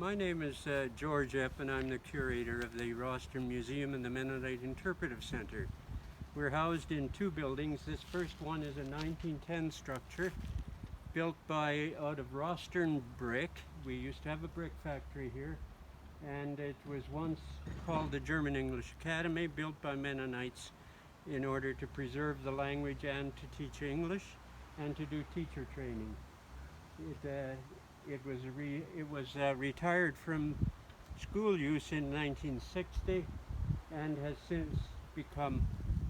My name is George Epp, and I'm the curator of the Rosthern Museum and the Mennonite Interpretive Center. We're housed in two buildings. This first one is a 1910 structure built out of Rosthern brick. We used to have a brick factory here, and it was once called the German English Academy, built by Mennonites in order to preserve the language and to teach English and to do teacher training. It was retired from school use in 1960 and has since become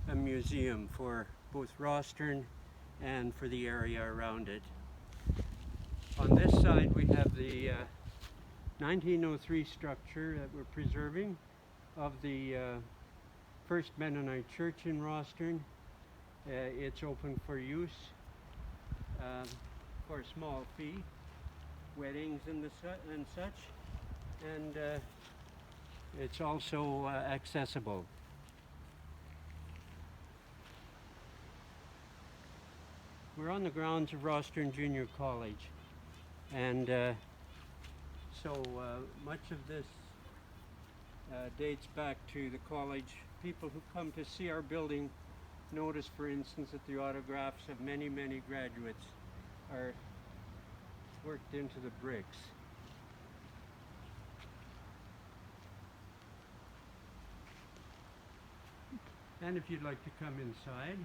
a museum for both Rosthern and for the area around it. On this side we have the 1903 structure that we're preserving of the first Mennonite church in Rosthern. It's open for use for a small fee, weddings and such, and it's also accessible. We're on the grounds of Rosthern Junior College, and so much of this dates back to the college. People who come to see our building notice, for instance, that the autographs of many graduates are worked into the bricks. And if you'd like to come inside,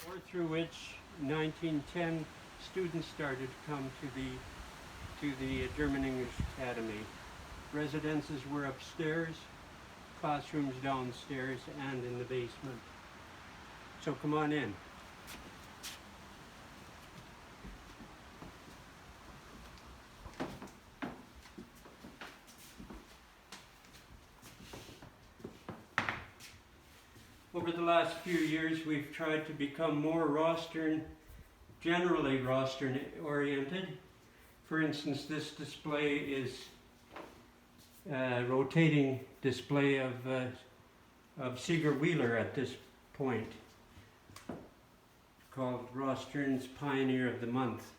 or through which 1910 students started to come to the German English Academy. Residences were upstairs, classrooms downstairs, and in the basement. So come on in. Over the last few years, we've tried to become more Rosthern, generally Rosthern oriented. For instance, this display is a rotating display of Seeger Wheeler at this point, called Rosthern's Pioneer of the Month.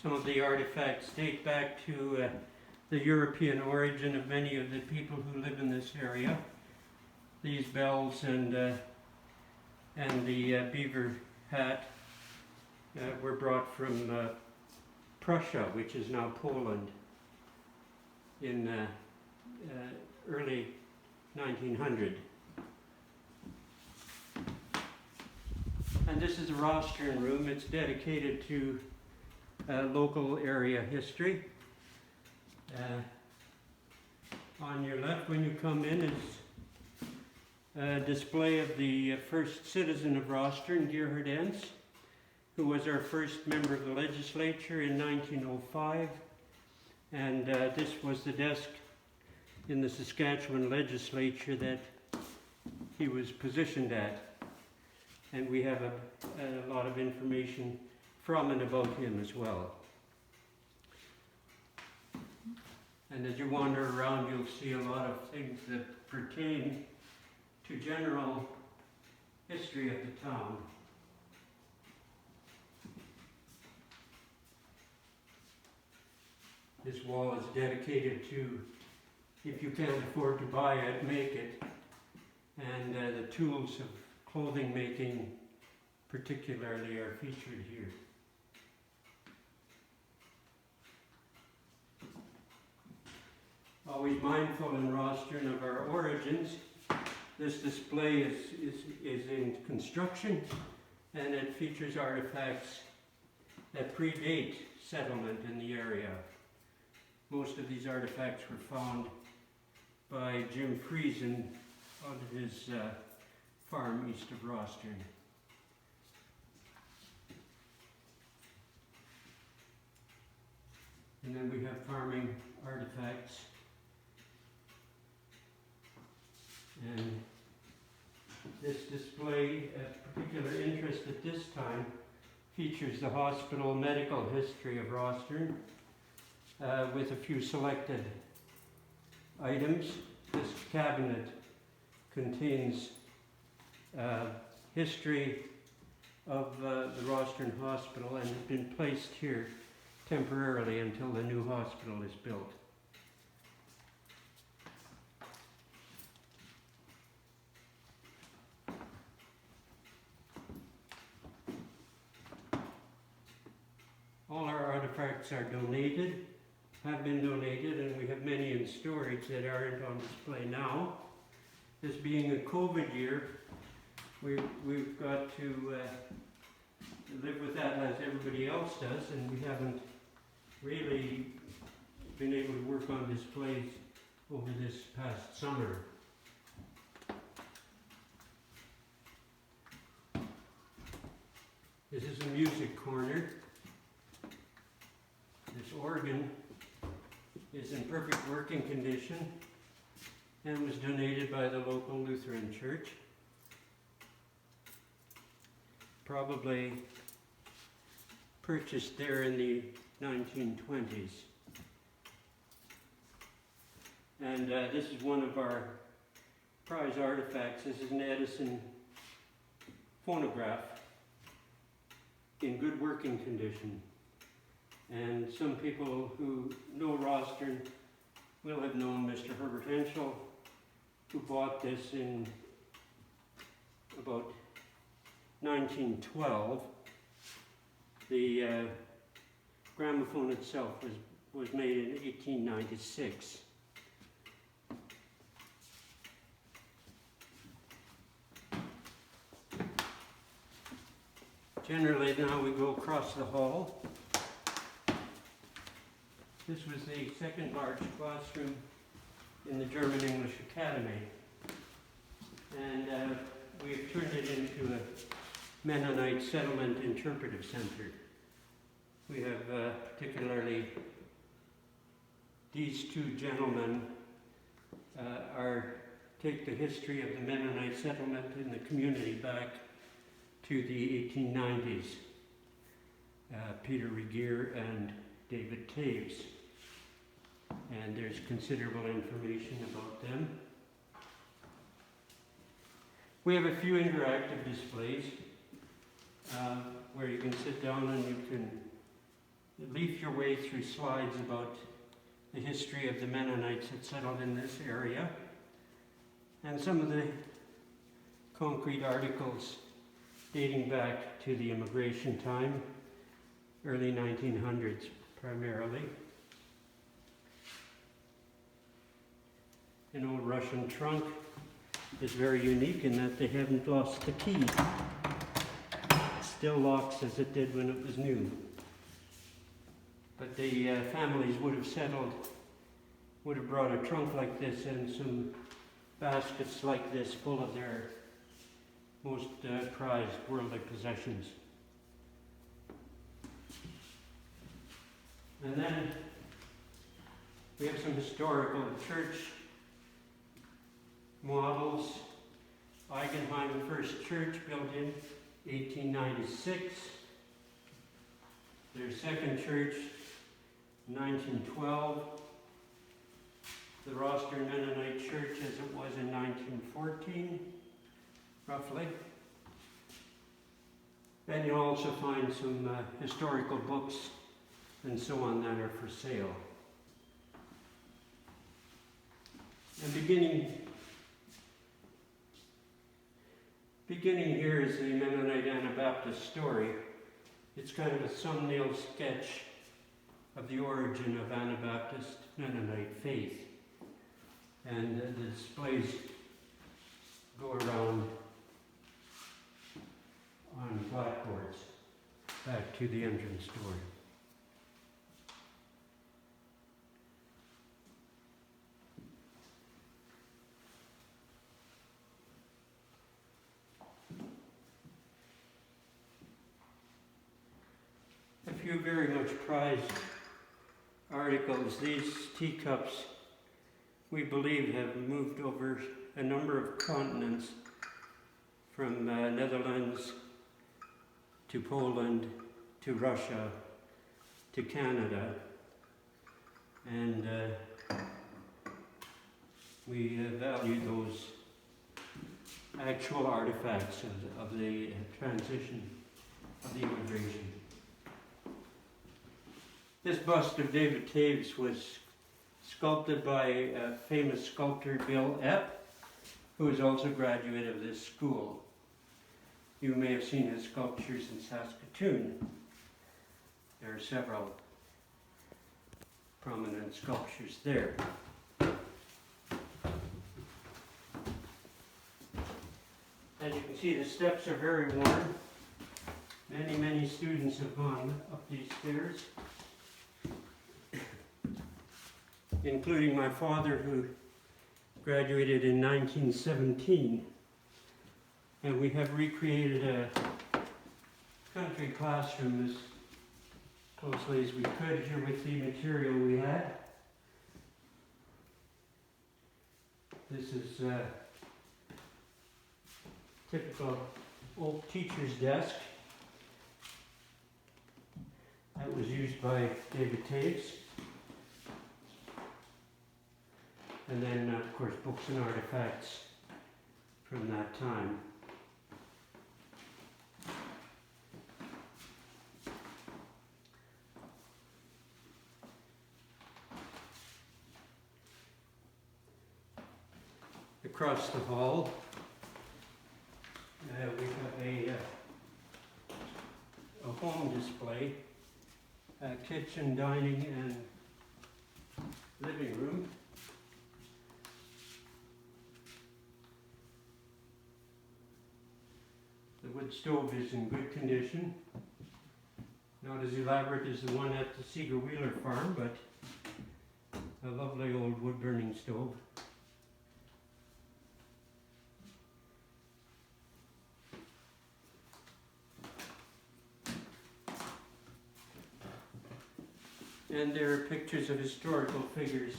Some of the artifacts date back to the European origin of many of the people who live in this area. These bells and the beaver hat were brought from Prussia, which is now Poland, in early 1900. And this is the Rosthern room. It's dedicated to local area history. On your left, when you come in, is a display of the first citizen of Rosthern, Gerhard Entz, who was our first member of the legislature in 1905. And this was the desk in the Saskatchewan legislature that he was positioned at. And we have a lot of information from and about him as well. And as you wander around, you'll see a lot of things that pertain to general history of the town. This wall is dedicated to, if you can't afford to buy it, make it. And the tools of clothing making particularly are featured here. Always mindful in Rosthern of our origins, this display is in construction, and it features artifacts that predate settlement in the area. Most of these artifacts were found by Jim Friesen on his farm east of Rosthern. And then we have farming artifacts. And this display, of particular interest at this time, features the hospital medical history of Rosthern, with a few selected items. This cabinet contains history of the Rosthern Hospital and has been placed here temporarily until the new hospital is built. All our artifacts are donated, have been donated, and we have many in storage that aren't on display now. This being a COVID year, we've got to live with that as everybody else does, and we haven't really been able to work on displays over this past summer. This is a music corner. This organ is in perfect working condition and was donated by the local Lutheran church. Probably purchased there in the 1920s. And this is one of our prize artifacts. This is an Edison phonograph in good working condition. And some people who know Rosthern will have known Mr. Herbert Henschel, who bought this in about 1912. The gramophone itself was made in 1896. Generally now we go across the hall. This was the second large classroom in the German English Academy. And we have turned it into a Mennonite Settlement Interpretive Center. We have particularly these two gentlemen take the history of the Mennonite settlement in the community back to the 1890s. Peter Regier and David Taves. And there's considerable information about them. We have a few interactive displays where you can sit down and you can leaf your way through slides about the history of the Mennonites that settled in this area, and some of the concrete articles dating back to the immigration time, early 1900s primarily. An old Russian trunk is very unique in that they haven't lost the key. It still locks as it did when it was new. But the families would have brought a trunk like this and some baskets like this full of their most prized worldly possessions. And then we have some historical church models. Eigenheim First Church, built in 1896. Their second church, 1912. The Rosthern Mennonite Church as it was in 1914, roughly. Then you'll also find some historical books and so on that are for sale. And beginning here is the Mennonite Anabaptist story. It's kind of a thumbnail sketch of the origin of Anabaptist Mennonite faith. And the displays go around on blackboards back to the entrance door. A few very much prized articles. These teacups, we believe, have moved over a number of continents, from Netherlands to Poland to Russia to Canada. And We value those actual artifacts of the transition, of the immigration. This bust of David Taves was sculpted by famous sculptor Bill Epp, who is also a graduate of this school. You may have seen his sculptures in Saskatoon. There are several prominent sculptures there. As you can see, the steps are very worn. Many students have gone up these stairs, including my father, who graduated in 1917. And we have recreated a country classroom as closely as we could here with the material we had. This is typical old teacher's desk that was used by David Taves. And then, of course, books and artifacts from that time. Across the hall, we have a home display, kitchen, dining, and living room. The wood stove is in good condition. Not as elaborate as the one at the Seeger Wheeler farm, but a lovely old wood burning stove. And there are pictures of historical figures.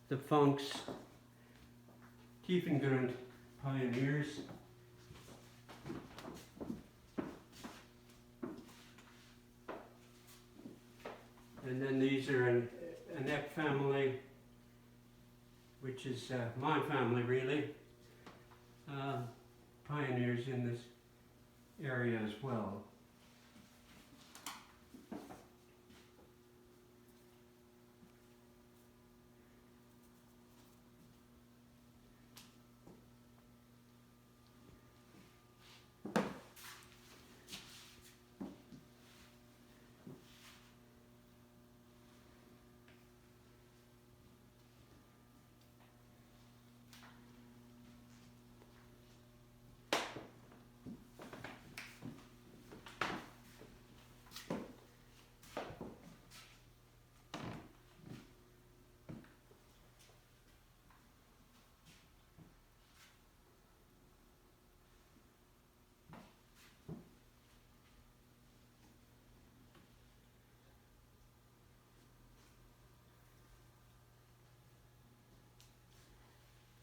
The Funks, Tiefengrund pioneers. And then these are an Epp family, which is my family really. Pioneers in this area as well.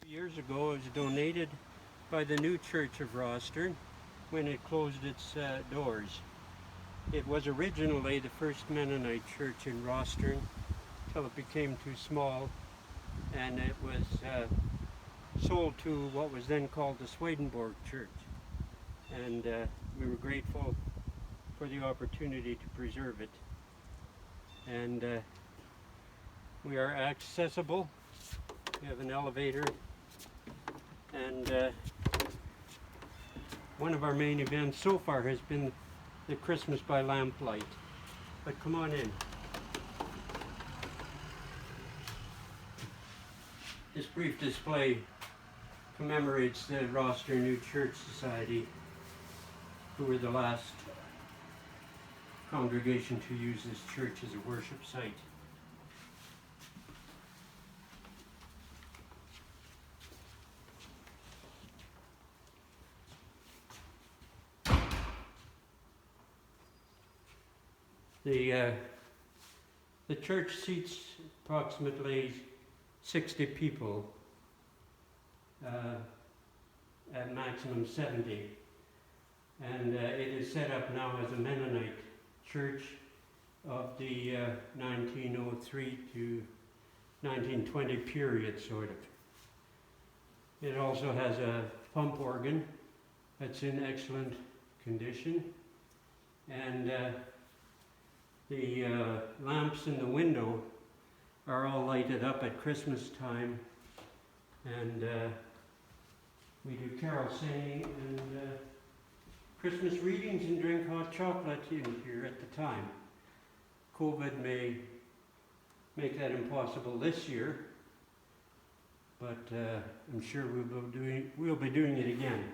Years ago, it was donated by the new Church of Rosthern when it closed its doors. It was originally the first Mennonite church in Rosthern until it became too small, and it was sold to what was then called the Swedenborg Church. And we were grateful for the opportunity to preserve it. And we are accessible. We have an elevator. And one of our main events so far has been the Christmas by lamplight. But come on in. This brief display commemorates the Rosthern New Church Society, who were the last congregation to use this church as a worship site. The church seats approximately 60 people, at maximum 70. And it is set up now as a Mennonite church of the 1903 to 1920 period, sort of. It also has a pump organ that's in excellent condition, and the lamps in the window are all lighted up at Christmas time, and we do carol singing and Christmas readings and drink hot chocolate in here at the time. COVID may make that impossible this year, but I'm sure we'll be doing it again.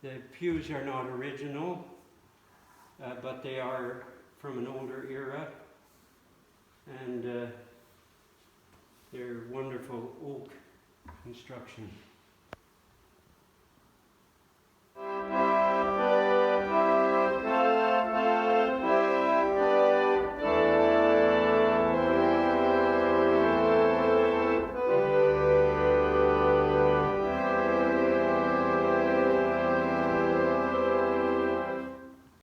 The pews are not original, but they are from an older era, and they're wonderful oak construction.